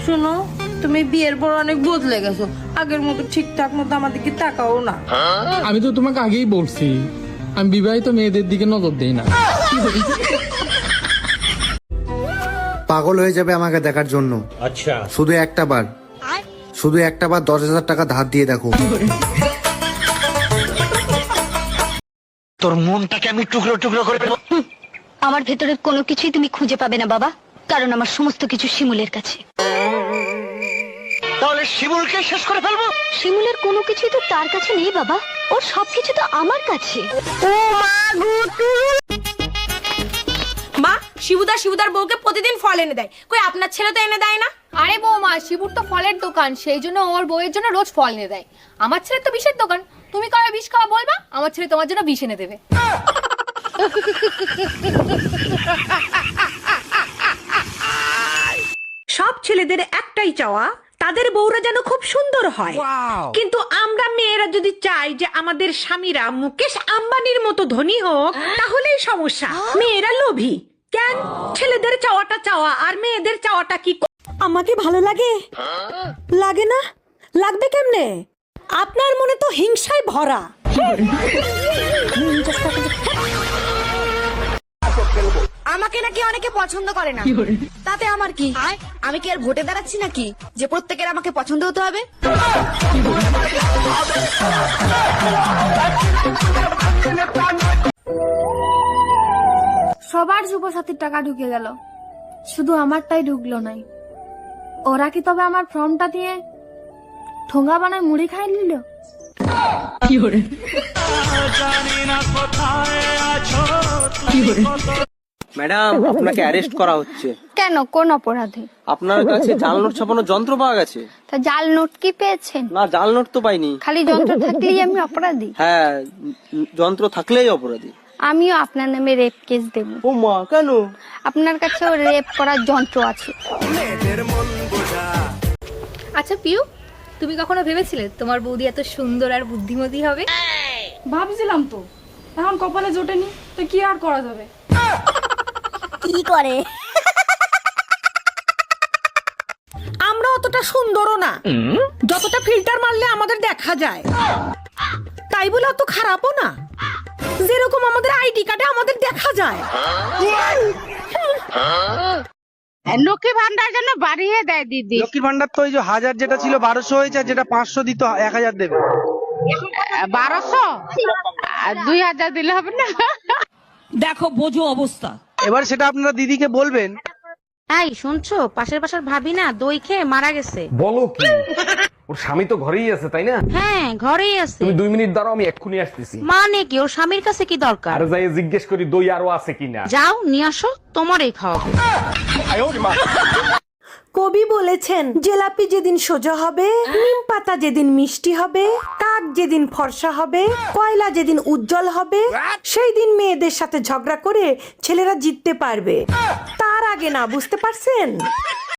শোনো, তুমি বিয়ের পর অনেক বদলে গেছো, আগের মতো ঠিকঠাক মতো আমাদেরকে তাকাও না। আমি তো তোমাকে আগেই বলছি আমি বিবাহিত মেয়েদের দিকে নজর দেই না। পাগল হয়ে যাবে আমাকে দেখার জন্য। আচ্ছা, শুধু একটা বার 10,000 টাকা ধার দিয়ে দেখো। তোর মনটাকে আমি টুকরো টুকরো করে দেবো। আমার ভেতরের কোনো কিছুই তুমি খুঁজে পাবে না বাবা, কারণ আমার সমস্ত কিছু শিমুলের কাছে। তাহলে শিমুলকে শেষ করে ফেলবো। শিমুলের কোনো কিছুই তো তার কাছে নেই বাবা, ওর সবকিছু তো আমার কাছে। মা, শিবুদার বউকে প্রতিদিন ফল এনে দেয়, কই আপনার ছেলে তো এনে দেয় না? আরে বৌমা, শিবুর তো ফলের দোকান, সেই জন্য ওর বউয়ের জন্য রোজ ফল এনে দেয়। আমার ছেলে তো বিষের দোকান, তুমি কারো বিষ খাওয়া বলবা, আমার ছেলে তোমার জন্য বিষ এনে দেবে। সব ছেলেদের একটাই চাওয়া, তাদের বউরা যেন খুব সুন্দর হয়। কিন্তু আমরা মেয়েরা যদি চাই যে আমাদের স্বামীরা মুকেশ আম্বানির মতো ধনী হোক, তাহলেই সমস্যা। মেয়েরা লোভী কেন? ছেলেদের চাওয়াটা চাওয়া আর মেয়েদের চাওয়াটা কি? আমাকে ভালো লাগে? লাগে না? লাগবে কেমনে? আপনার মনে তো হিংসায় ভরা। আমাকে নাকি অনেকে পছন্দ করে না, তাতে আমার কি? আমি কি আর ভোটে দাঁড়াচ্ছি নাকি যে প্রত্যেকের আমাকে পছন্দ হতে হবে? সবার যুবসাথীর টাকা ঢুকে গেল, শুধু আমারটাই ঢুকলো নাই। ওরা কি তবে আমার ফর্মটা দিয়ে ঠোঙ্গা বানায় মুড়ি খাই নিল? ম্যাডাম, আপনাকে অ্যারেস্ট করা হচ্ছে। কেন, কোন অপরাধে? আপনার কাছে জাল নোট ছাপানোর যন্ত্র পাওয়া গেছে। তা জাল নোট কি পেয়েছেন? না, জাল নোট তো পাইনি। খালি যন্ত্র থাকলেই আমি অপরাধী? হ্যাঁ, যন্ত্র থাকলেই অপরাধী। আমিও আপনার নামে রেপ কেস দেব। ও মা, কেন? আপনার কাছেও রেপ করার যন্ত্র আছে। আচ্ছা পিউ, তুমি কখনো ভেবেছিলে তোমার বৌদি এত সুন্দর আর বুদ্ধিমতী হবে? ভাবছিলাম তো, এখন কপালে জোটেনি তো কি আর করা যাবে। কি করে? আমরা অতটা সুন্দরও না, যতটা ফিল্টার মারলে আমাদের দেখা যায়। তাই বলে অত খারাপও না, যেরকম আমাদের আইডি কার্ডে আমাদের দেখা যায়। লক্ষ্মী ভান্ডার জন্য বাড়িয়ে দেয় দিদি। লক্ষ্মীর ভান্ডার তো ওই যে 1000 যেটা ছিল 1200 হয়েছে, আর যেটা 500 দিত 1000 দেবে। 1200 আর 2000 দিলে হবে না? দেখো বোঝো অবস্থা। এবার সেটা আপনারা দিদিকে বলবেন। এই শুনছো, পাশের ভাবি না দই খেয়ে মারা গেছে। বলো কি? ওর স্বামী তো ঘরেই আছে, তাই না? হ্যাঁ, ঘরেই আছে। তুমি 2 মিনিট দাঁড়াও, আমি এক্ষুনি আসতেছি। মানে কি, ওর স্বামীর কাছে কি দরকার? আর যাই জিজ্ঞেস করি দই আরো আছে কিনা। যাও নিয়ে আসো, তোমারই খাওয়াবো। কবি বলেছেন, জেলাপি যেদিন সোজা হবে, নিম পাতা যেদিন মিষ্টি হবে, কাক যেদিন ফর্সা হবে, কয়লা যেদিন উজ্জ্বল হবে, সেই দিন মেয়েদের সাথে ঝগড়া করে ছেলেরা জিততে পারবে। তার আগে না, বুঝতে পারছেন?